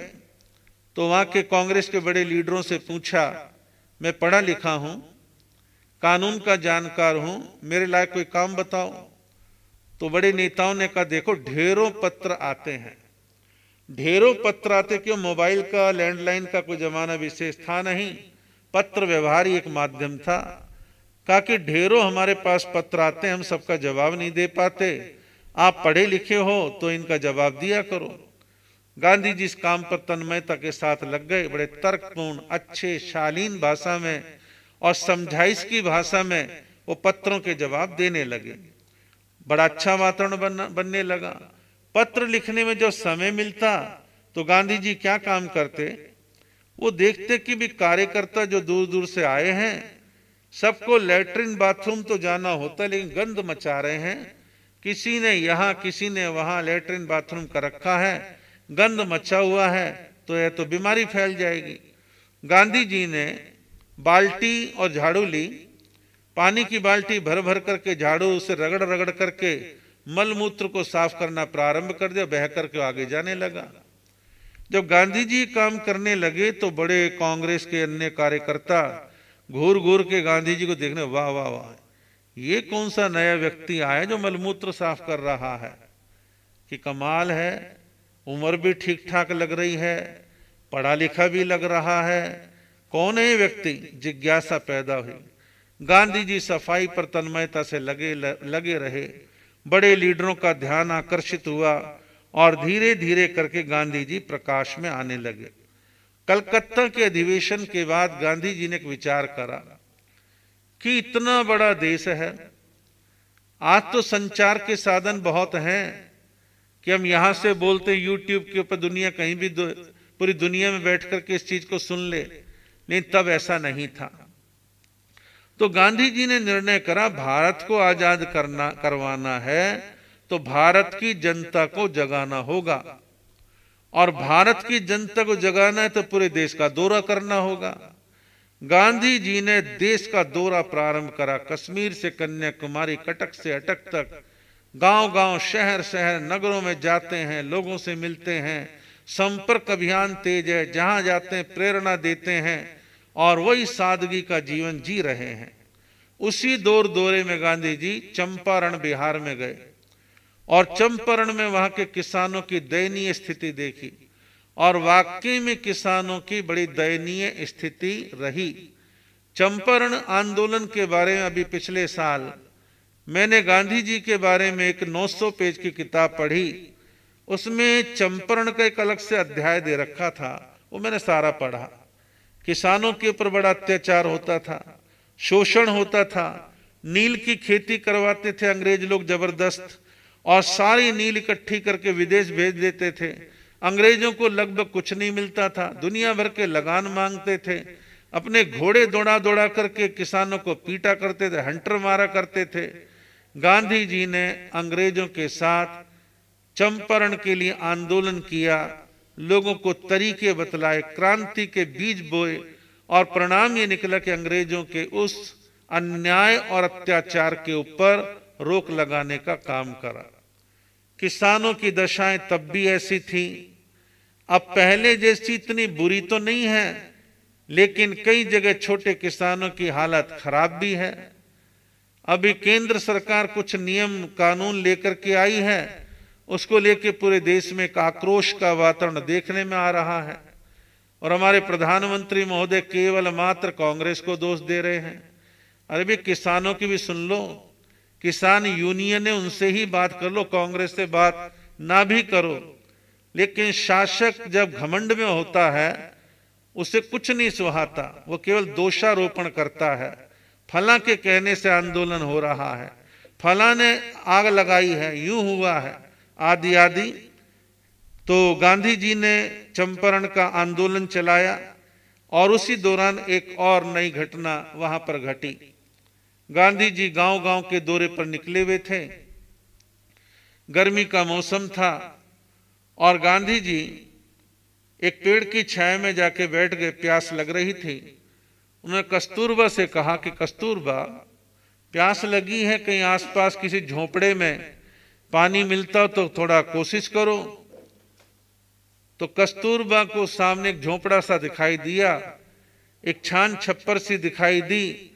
तो वहां के कांग्रेस के बड़े लीडरों से पूछा, मैं पढ़ा लिखा हूं, कानून का जानकार हूं, मेरे लायक कोई काम बताओ। तो बड़े नेताओं ने कहा, देखो ढेरों पत्र आते हैं, ढेरों पत्र आते, क्यों मोबाइल का लैंडलाइन का कोई जमाना विशेष था नहीं, पत्र व्यवहार ही एक माध्यम था। कहा कि ढेरों हमारे पास पत्र आते हैं, हम सबका जवाब नहीं दे पाते, आप पढ़े लिखे हो तो इनका जवाब दिया करो। गांधी जी इस काम पर तन्मयता के साथ लग गए। बड़े तर्कपूर्ण अच्छे शालीन भाषा में और समझाइश की भाषा में वो पत्रों के जवाब देने लगे। बड़ा अच्छा वातावरण बनने लगा। पत्र लिखने में जब समय मिलता तो गांधी जी क्या काम करते, वो देखते कि भी कार्यकर्ता जो दूर दूर से आए हैं सबको लैट्रिन बाथरूम तो जाना होता लेकिन गंद मचा रहे हैं, किसी ने यहाँ किसी ने वहां लैट्रिन बाथरूम कर रखा है, गंद मचा हुआ है, तो यह तो बीमारी फैल जाएगी। गांधी जी ने बाल्टी और झाड़ू ली, पानी की बाल्टी भर भर करके झाड़ू से रगड़ रगड़ करके मलमूत्र को साफ करना प्रारंभ कर दिया, बह करके आगे जाने लगा। जब गांधी जी काम करने लगे तो बड़े कांग्रेस के अन्य कार्यकर्ता घूर घूर के गांधी जी को देखने, वाह वाह वाह, ये कौन सा नया व्यक्ति आया जो मलमूत्र साफ कर रहा है, कि कमाल है, उम्र भी ठीक ठाक लग रही है, पढ़ा लिखा भी लग रहा है, कौन है व्यक्ति, जिज्ञासा पैदा हुई। गांधी जी सफाई पर तन्मयता से लगे रहे। बड़े लीडरों का ध्यान आकर्षित हुआ और धीरे धीरे करके गांधी जी प्रकाश में आने लगे। कलकत्ता के अधिवेशन के बाद गांधी जी ने एक विचार करा कि इतना बड़ा देश है, आज तो संचार के साधन बहुत हैं कि हम यहां से बोलते यूट्यूब के ऊपर दुनिया कहीं भी पूरी दुनिया में बैठ करके इस चीज को सुन ले, लेकिन तब ऐसा नहीं था। तो गांधी जी ने निर्णय करा भारत को आजाद करवाना है तो भारत की जनता को जगाना होगा, और भारत की जनता को जगाना है तो पूरे देश का दौरा करना होगा। गांधी जी ने देश का दौरा प्रारंभ करा। कश्मीर से कन्याकुमारी, कटक से अटक तक, गांव गांव शहर शहर नगरों में जाते हैं, लोगों से मिलते हैं, संपर्क अभियान तेज है, जहां जाते हैं प्रेरणा देते हैं और वही सादगी का जीवन जी रहे हैं। उसी दौरे में गांधी जी चंपारण बिहार में गए और चंपारण में वहां के किसानों की दयनीय स्थिति देखी और वाकई में किसानों की बड़ी दयनीय स्थिति रही। चंपारण आंदोलन के बारे में अभी पिछले साल मैंने गांधी जी के बारे में एक 900 पेज की किताब पढ़ी, उसमें चंपारण का एक अलग से अध्याय दे रखा था, वो मैंने सारा पढ़ा। किसानों के ऊपर बड़ा अत्याचार होता था, शोषण होता था, नील की खेती करवाते थे अंग्रेज लोग जबरदस्त और सारी नील इकट्ठी करके विदेश भेज देते थे। अंग्रेजों को लगभग कुछ नहीं मिलता था, दुनिया भर के लगान मांगते थे, अपने घोड़े दौड़ा दौड़ा करके किसानों को पीटा करते थे, हंटर मारा करते थे। गांधी जी ने अंग्रेजों के साथ चंपारण के लिए आंदोलन किया, लोगों को तरीके बतलाए, क्रांति के बीज बोए और परिणाम ये निकला कि अंग्रेजों के उस अन्याय और अत्याचार के ऊपर रोक लगाने का काम करा। किसानों की दशाएं तब भी ऐसी थी, अब पहले जैसी इतनी बुरी तो नहीं है, लेकिन कई जगह छोटे किसानों की हालत खराब भी है। अभी केंद्र सरकार कुछ नियम कानून लेकर के आई है, उसको लेकर पूरे देश में एक आक्रोश का वातावरण देखने में आ रहा है और हमारे प्रधानमंत्री महोदय केवल मात्र कांग्रेस को दोष दे रहे हैं। अरे भी किसानों की भी सुन लो, किसान यूनियन है, उनसे ही बात कर लो, कांग्रेस से बात ना भी करो। लेकिन शासक जब घमंड में होता है उसे कुछ नहीं सुहाता, वो केवल दोषारोपण करता है। फला के कहने से आंदोलन हो रहा है, फला ने आग लगाई है, यूं हुआ है, आदि आदि। तो गांधी जी ने चंपारण का आंदोलन चलाया और उसी दौरान एक और नई घटना वहां पर घटी। गांधी जी गांव-गांव के दौरे पर निकले हुए थे, गर्मी का मौसम था और गांधी जी एक पेड़ की छाया में जाके बैठ गए, प्यास लग रही थी। उन्होंने कस्तूरबा से कहा कि कस्तूरबा, प्यास लगी है, कहीं आसपास किसी झोपड़े में पानी मिलता हो तो थोड़ा कोशिश करो। तो कस्तूरबा को सामने एक झोपड़ा सा दिखाई दिया, एक छान छप्पर सी दिखाई दी,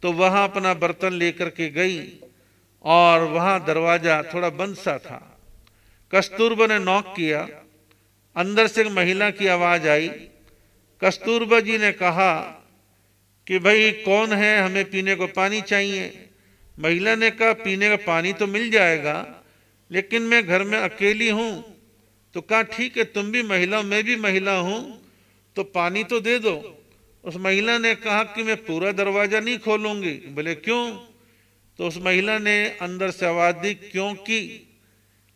तो वहां अपना बर्तन लेकर के गई और वहां दरवाजा थोड़ा बंद सा था। कस्तूरबा ने नॉक किया, अंदर से एक महिला की आवाज आई। कस्तूरबा जी ने कहा कि भाई कौन है, हमें पीने को पानी चाहिए। महिला ने कहा पीने का पानी तो मिल जाएगा, लेकिन मैं घर में अकेली हूं। तो कहा ठीक है, तुम भी महिला, मैं भी महिला हूं, तो पानी तो दे दो। उस महिला ने कहा कि मैं पूरा दरवाजा नहीं खोलूंगी। बोले क्यों? तो उस महिला ने अंदर से आवाज दी, क्योंकि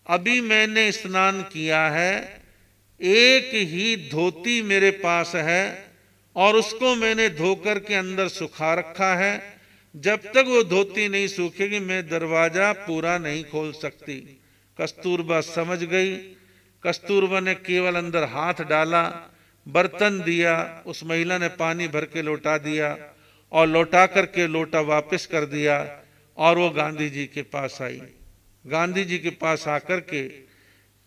अभी मैंने स्नान किया है, एक ही धोती मेरे पास है और उसको मैंने धोकर के अंदर सुखा रखा है। जब तक वो धोती नहीं सूखेगी मैं दरवाजा पूरा नहीं खोल सकती। कस्तूरबा समझ गई। कस्तूरबा ने केवल अंदर हाथ डाला, बर्तन दिया, उस महिला ने पानी भर के लौटा दिया और लौटा करके लोटा वापस कर दिया और वो गांधी जी के पास आई। गांधी जी के पास आकर के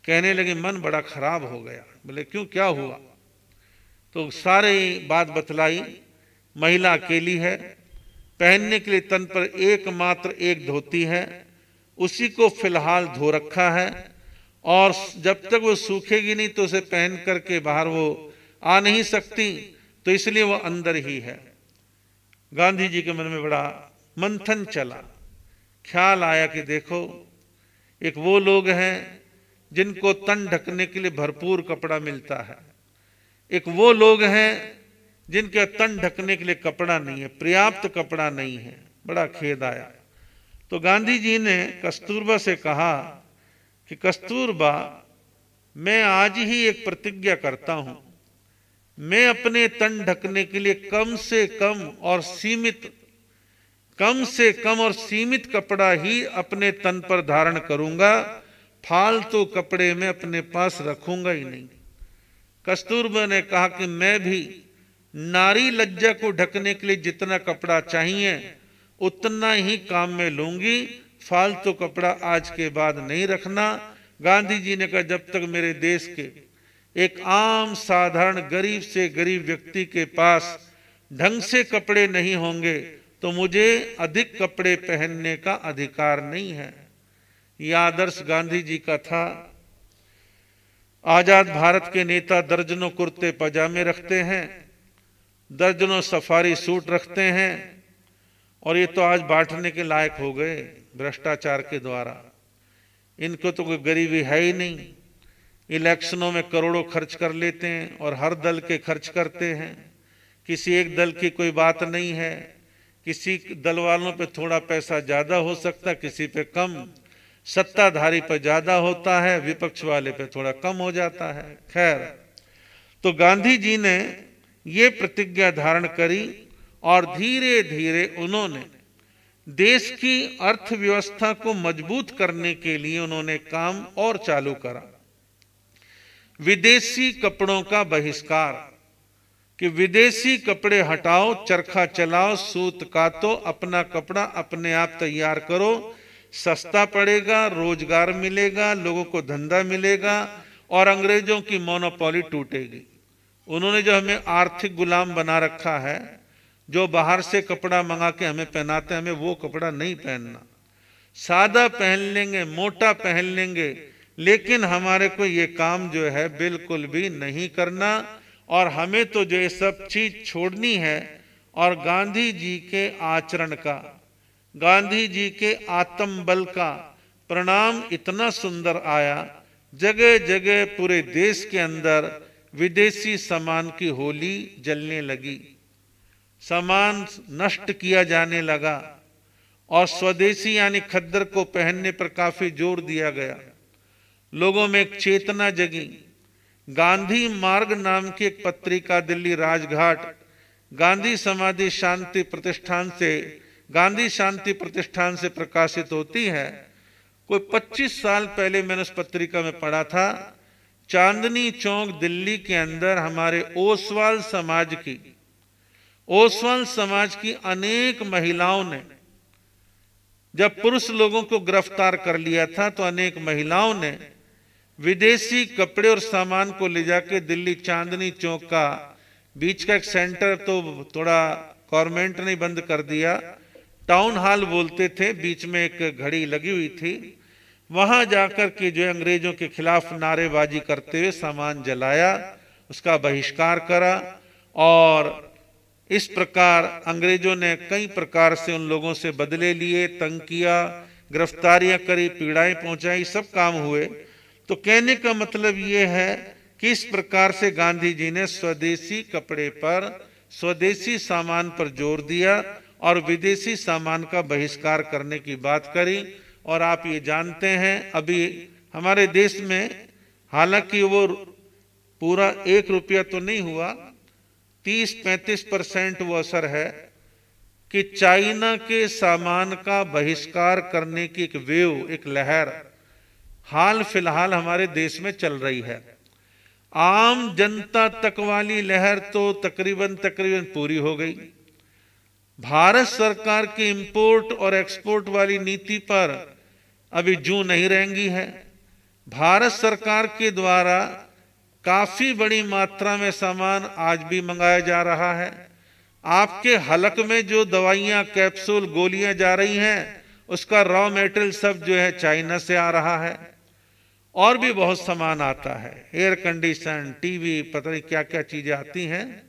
कहने लगे मन बड़ा खराब हो गया। बोले क्यों, क्या हुआ? तो सारे बात बतलाई। महिला अकेली है, पहनने के लिए तन पर एकमात्र एक धोती है, उसी को फिलहाल धो रखा है और जब तक वो सूखेगी नहीं तो उसे पहन करके बाहर वो आ नहीं सकती, तो इसलिए वो अंदर ही है। गांधी जी के मन में बड़ा मंथन चला। ख्याल आया कि देखो, एक वो लोग हैं जिनको तन ढकने के लिए भरपूर कपड़ा मिलता है, एक वो लोग हैं जिनके तन ढकने के लिए कपड़ा नहीं है, पर्याप्त कपड़ा नहीं है। बड़ा खेद आया। तो गांधी जी ने कस्तूरबा से कहा कि कस्तूरबा, मैं आज ही एक प्रतिज्ञा करता हूं, मैं अपने तन ढकने के लिए कम से कम और सीमित कपड़ा ही अपने तन पर धारण करूंगा, फालतू कपड़े में अपने पास रखूंगा ही नहीं। कस्तूरबा ने कहा कि मैं भी नारी लज्जा को ढकने के लिए जितना कपड़ा चाहिए उतना ही काम में लूंगी, फालतू कपड़ा आज के बाद नहीं रखना। गांधी जी ने कहा जब तक मेरे देश के एक आम साधारण गरीब से गरीब व्यक्ति के पास ढंग से कपड़े नहीं होंगे तो मुझे अधिक कपड़े पहनने का अधिकार नहीं है। यह आदर्श गांधी जी का था। आजाद भारत के नेता दर्जनों कुर्ते पजामे रखते हैं, दर्जनों सफारी सूट रखते हैं और ये तो आज बांटने के लायक हो गए भ्रष्टाचार के द्वारा। इनको तो कोई गरीबी है ही नहीं। इलेक्शनों में करोड़ों खर्च कर लेते हैं और हर दल के खर्च करते हैं। किसी एक दल की कोई बात नहीं है। किसी दल वालों पे थोड़ा पैसा ज्यादा हो सकता, किसी पे कम। सत्ताधारी पर ज्यादा होता है, विपक्ष वाले पे थोड़ा कम हो जाता है। खैर, तो गांधी जी ने ये प्रतिज्ञा धारण करी और धीरे धीरे उन्होंने देश की अर्थव्यवस्था को मजबूत करने के लिए उन्होंने काम और चालू करा। विदेशी कपड़ों का बहिष्कार, कि विदेशी कपड़े हटाओ, चरखा चलाओ, सूत कातो, अपना कपड़ा अपने आप तैयार करो, सस्ता पड़ेगा, रोजगार मिलेगा, लोगों को धंधा मिलेगा और अंग्रेजों की मोनोपोली टूटेगी। उन्होंने जो हमें आर्थिक गुलाम बना रखा है, जो बाहर से कपड़ा मंगा के हमें पहनाते हैं, हमें वो कपड़ा नहीं पहनना। सादा पहन लेंगे, मोटा पहन लेंगे, लेकिन हमारे को ये काम जो है बिल्कुल भी नहीं करना और हमें तो जो ये सब चीज छोड़नी है। और गांधी जी के आचरण का, गांधी जी के आत्मबल का परिणाम इतना सुंदर आया। जगह जगह पूरे देश के अंदर विदेशी सामान की होली जलने लगी, सामान नष्ट किया जाने लगा और स्वदेशी यानी खद्दर को पहनने पर काफी जोर दिया गया। लोगों में एक चेतना जगी। गांधी मार्ग नाम की एक पत्रिका दिल्ली राजघाट गांधी समाधि शांति प्रतिष्ठान से प्रकाशित होती है। कोई 25 साल पहले मैंने उस पत्रिका में पढ़ा था, चांदनी चौक दिल्ली के अंदर हमारे ओसवाल समाज की अनेक महिलाओं ने, जब पुरुष लोगों को गिरफ्तार कर लिया था तो अनेक महिलाओं ने विदेशी कपड़े और सामान को ले जाके दिल्ली चांदनी चौक का बीच का एक सेंटर तो थोड़ा गवर्नमेंट ने बंद कर दिया, टाउन हॉल बोलते थे, बीच में एक घड़ी लगी हुई थी, वहां जाकर के जो अंग्रेजों के खिलाफ नारेबाजी करते हुए सामान जलाया, उसका बहिष्कार करा और इस प्रकार अंग्रेजों ने कई प्रकार से उन लोगों से बदले लिए, तंग किया, गिरफ्तारियां करी, पीड़ाएं पहुंचाई, सब काम हुए। तो कहने का मतलब ये है कि इस प्रकार से गांधी जी ने स्वदेशी कपड़े पर, स्वदेशी सामान पर जोर दिया और विदेशी सामान का बहिष्कार करने की बात करी। और आप ये जानते हैं अभी हमारे देश में, हालांकि वो पूरा 1 रुपया तो नहीं हुआ, 30-35% वो असर है कि चाइना के सामान का बहिष्कार करने की एक वेव, एक लहर हाल फिलहाल हमारे देश में चल रही है। आम जनता तक वाली लहर तो तकरीबन पूरी हो गई। भारत सरकार की इंपोर्ट और एक्सपोर्ट वाली नीति पर अभी जू नहीं रहेंगी है। भारत सरकार के द्वारा काफी बड़ी मात्रा में सामान आज भी मंगाया जा रहा है। आपके हलक में जो दवाइयां, कैप्सूल, गोलियां जा रही हैं, उसका रॉ मेटेरियल सब जो है चाइना से आ रहा है। और भी बहुत सामान आता है, एयर कंडीशन, टीवी, पता नहीं क्या क्या चीजें आती हैं।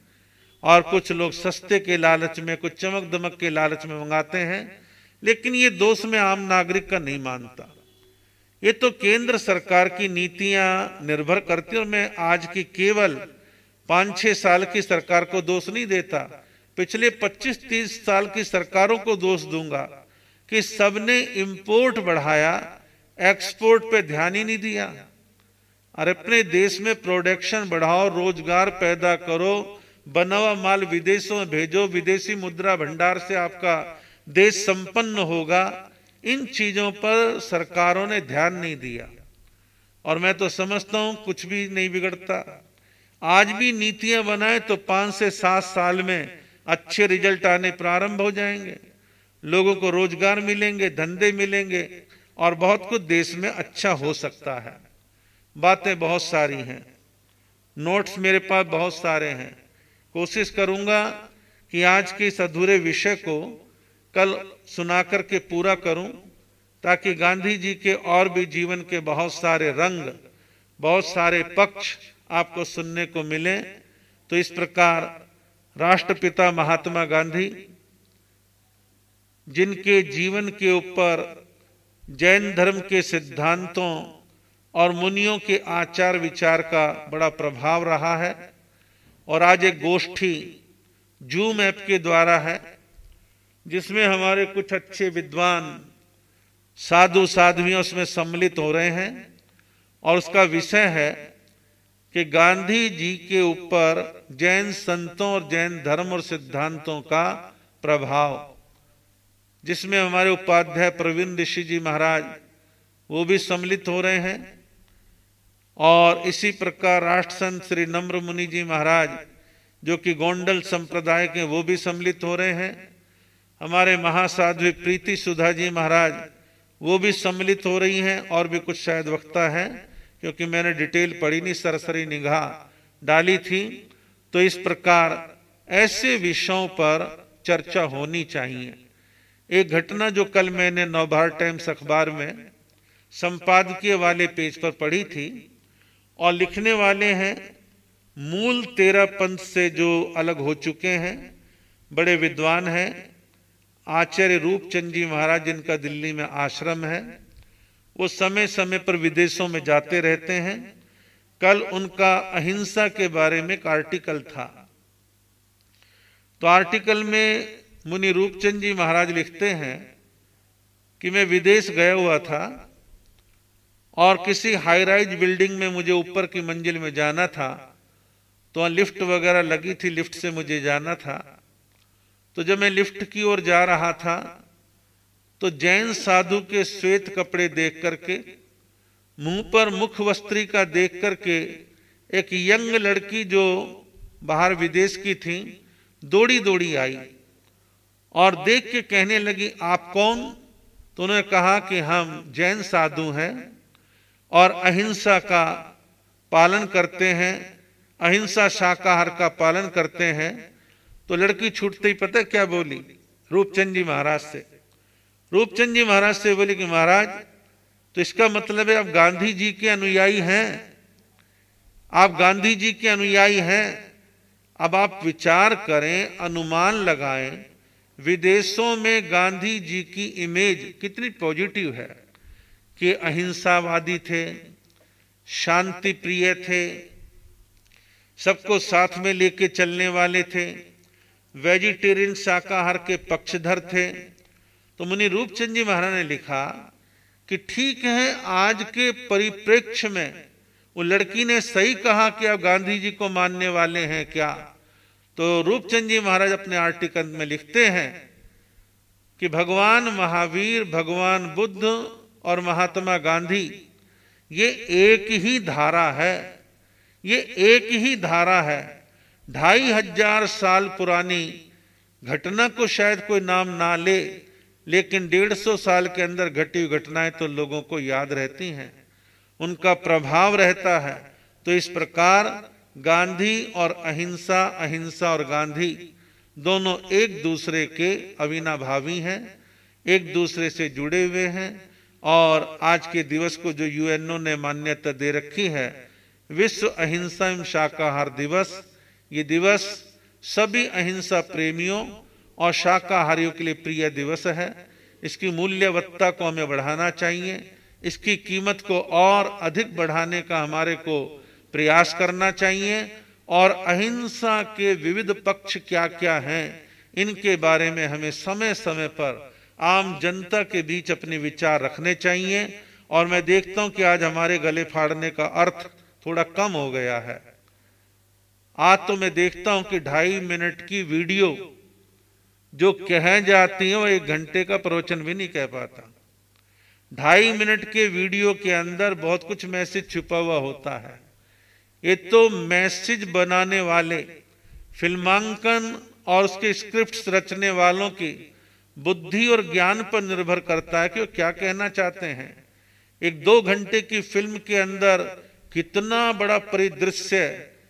और कुछ लोग सस्ते के लालच में, कुछ चमक दमक के लालच में मंगाते हैं, लेकिन ये दोष में आम नागरिक का नहीं मानता। ये तो केंद्र सरकार की नीतियां निर्भर करती है। और मैं आज की केवल 5-6 साल की सरकार को दोष नहीं देता, पिछले 25-30 साल की सरकारों को दोष दूंगा कि सबने इंपोर्ट बढ़ाया, एक्सपोर्ट पे ध्यान ही नहीं दिया। और अपने देश में प्रोडक्शन बढ़ाओ, रोजगार पैदा करो, बना हुआ माल विदेशों में भेजो, विदेशी मुद्रा भंडार से आपका देश संपन्न होगा। इन चीजों पर सरकारों ने ध्यान नहीं दिया और मैं तो समझता हूं कुछ भी नहीं बिगड़ता। आज भी नीतियां बनाए तो 5 से 7 साल में अच्छे रिजल्ट आने प्रारंभ हो जाएंगे, लोगों को रोजगार मिलेंगे, धंधे मिलेंगे और बहुत कुछ देश में अच्छा हो सकता है। बातें बहुत सारी हैं, नोट्स मेरे पास बहुत सारे हैं। कोशिश करूंगा कि आज के इस अधूरे विषय को कल सुनाकर के पूरा करूं, ताकि गांधी जी के और भी जीवन के बहुत सारे रंग, बहुत सारे पक्ष आपको सुनने को मिले। तो इस प्रकार राष्ट्रपिता महात्मा गांधी, जिनके जीवन के ऊपर जैन धर्म के सिद्धांतों और मुनियों के आचार विचार का बड़ा प्रभाव रहा है, और आज एक गोष्ठी जूम ऐप के द्वारा है, जिसमें हमारे कुछ अच्छे विद्वान साधु साध्वियां उसमें सम्मिलित हो रहे हैं। और उसका विषय है कि गांधी जी के ऊपर जैन संतों और जैन धर्म और सिद्धांतों का प्रभाव, जिसमें हमारे उपाध्याय प्रवीण ऋषि जी महाराज वो भी सम्मिलित हो रहे हैं। और इसी प्रकार राष्ट्रसंत श्री नम्र मुनि जी महाराज, जो कि गोंडल संप्रदाय के, वो भी सम्मिलित हो रहे हैं। हमारे महासाध्वी प्रीति सुधा जी महाराज वो भी सम्मिलित हो रही हैं। और भी कुछ शायद वक्ता है, क्योंकि मैंने डिटेल पढ़ी नहीं, सरसरी निगाह डाली थी। तो इस प्रकार ऐसे विषयों पर चर्चा होनी चाहिए। एक घटना जो कल मैंने नवभारत टाइम्स अखबार में संपादकीय वाले पेज पर पढ़ी थी, और लिखने वाले हैं मूल 13 पंथ से जो अलग हो चुके हैं, बड़े विद्वान हैं, आचार्य रूपचंद जी महाराज, जिनका दिल्ली में आश्रम है। वो समय समय पर विदेशों में जाते रहते हैं। कल उनका अहिंसा के बारे में एक आर्टिकल था। तो आर्टिकल में मुनि रूपचंद जी महाराज लिखते हैं कि मैं विदेश गया हुआ था और किसी हाई राइज बिल्डिंग में मुझे ऊपर की मंजिल में जाना था, तो वहाँ लिफ्ट वगैरह लगी थी, लिफ्ट से मुझे जाना था। तो जब मैं लिफ्ट की ओर जा रहा था तो जैन साधु के श्वेत कपड़े देख करके, मुंह पर मुख वस्त्रिका देख करके एक यंग लड़की जो बाहर विदेश की थी दौड़ी दौड़ी आई और देख के कहने लगी, आप कौन? तो उन्होंने कहा कि हम जैन साधु हैं और अहिंसा का पालन करते हैं, अहिंसा शाकाहार का पालन करते हैं। तो लड़की छूटते ही पता क्या बोली? रूपचंद जी महाराज से। रूपचंद जी महाराज से बोली कि महाराज, तो इसका मतलब है आप गांधी जी के अनुयायी हैं, आप गांधी जी के अनुयायी हैं। अब आप विचार करें, अनुमान लगाएं, विदेशों में गांधी जी की इमेज कितनी पॉजिटिव है कि अहिंसावादी थे, शांति प्रिय थे, सबको साथ में लेके चलने वाले थे, वेजिटेरियन शाकाहार के पक्षधर थे। तो मुनि रूपचंद जी महाराज ने लिखा कि ठीक है, आज के परिप्रेक्ष्य में वो लड़की ने सही कहा कि आप गांधी जी को मानने वाले हैं क्या? तो रूपचंद जी महाराज अपने आर्टिकल में लिखते हैं कि भगवान महावीर, भगवान बुद्ध और महात्मा गांधी ये एक ही धारा है, ये एक ही धारा है। 2500 साल पुरानी घटना को शायद कोई नाम ना ले, लेकिन 150 साल के अंदर घटी हुई घटनाएं तो लोगों को याद रहती हैं, उनका प्रभाव रहता है। तो इस प्रकार गांधी और अहिंसा, अहिंसा और गांधी दोनों एक दूसरे के अविनाभावी हैं, एक दूसरे से जुड़े हुए हैं। और आज के दिवस को जो यूएनओ ने मान्यता दे रखी है, विश्व अहिंसा एवं शाकाहार दिवस, ये दिवस सभी अहिंसा प्रेमियों और शाकाहारियों के लिए प्रिय दिवस है। इसकी मूल्यवत्ता को हमें बढ़ाना चाहिए, इसकी कीमत को और अधिक बढ़ाने का हमारे को प्रयास करना चाहिए और अहिंसा के विविध पक्ष क्या क्या हैं, इनके बारे में हमें समय समय पर आम जनता के बीच अपने विचार रखने चाहिए। और मैं देखता हूं कि आज हमारे गले फाड़ने का अर्थ थोड़ा कम हो गया है। आज तो मैं देखता हूं कि 2.5 मिनट की वीडियो जो कह जाती है वो 1 घंटे का प्रवचन भी नहीं कह पाता। 2.5 मिनट के वीडियो के अंदर बहुत कुछ मैसेज छुपा हुआ होता है। ये तो मैसेज बनाने वाले, फिल्मांकन और उसके स्क्रिप्ट्स रचने वालों की बुद्धि और ज्ञान पर निर्भर करता है कि वो क्या कहना चाहते हैं। 1-2 घंटे की फिल्म के अंदर कितना बड़ा परिदृश्य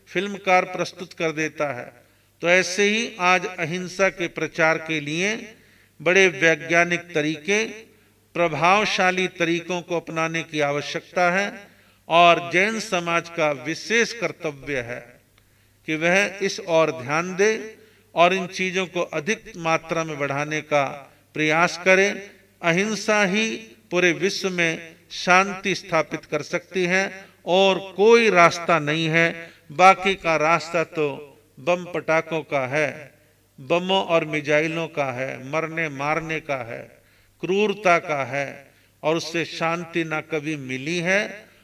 फिल्मकार प्रस्तुत कर देता है। तो ऐसे ही आज अहिंसा के प्रचार के लिए बड़े वैज्ञानिक तरीके, प्रभावशाली तरीकों को अपनाने की आवश्यकता है और जैन समाज का विशेष कर्तव्य है कि वह इस ओर ध्यान दे और इन चीजों को अधिक मात्रा में बढ़ाने का प्रयास करे। अहिंसा ही पूरे विश्व में शांति स्थापित कर सकती है और कोई रास्ता नहीं है। बाकी का रास्ता तो बम पटाखों का है, बमों और मिसाइलों का है, मरने मारने का है, क्रूरता का है और उससे शांति ना कभी मिली है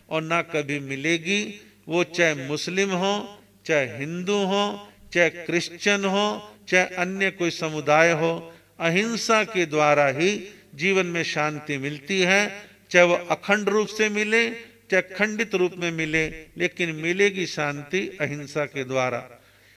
और ना कभी मिलेगी। वो चाहे मुस्लिम हो, चाहे हिंदू हो, चाहे क्रिश्चियन हो, चाहे अन्य कोई समुदाय हो, अहिंसा के द्वारा ही जीवन में शांति मिलती है। चाहे वो अखंड रूप से मिले, चाहे खंडित रूप में मिले, लेकिन मिलेगी शांति अहिंसा के द्वारा।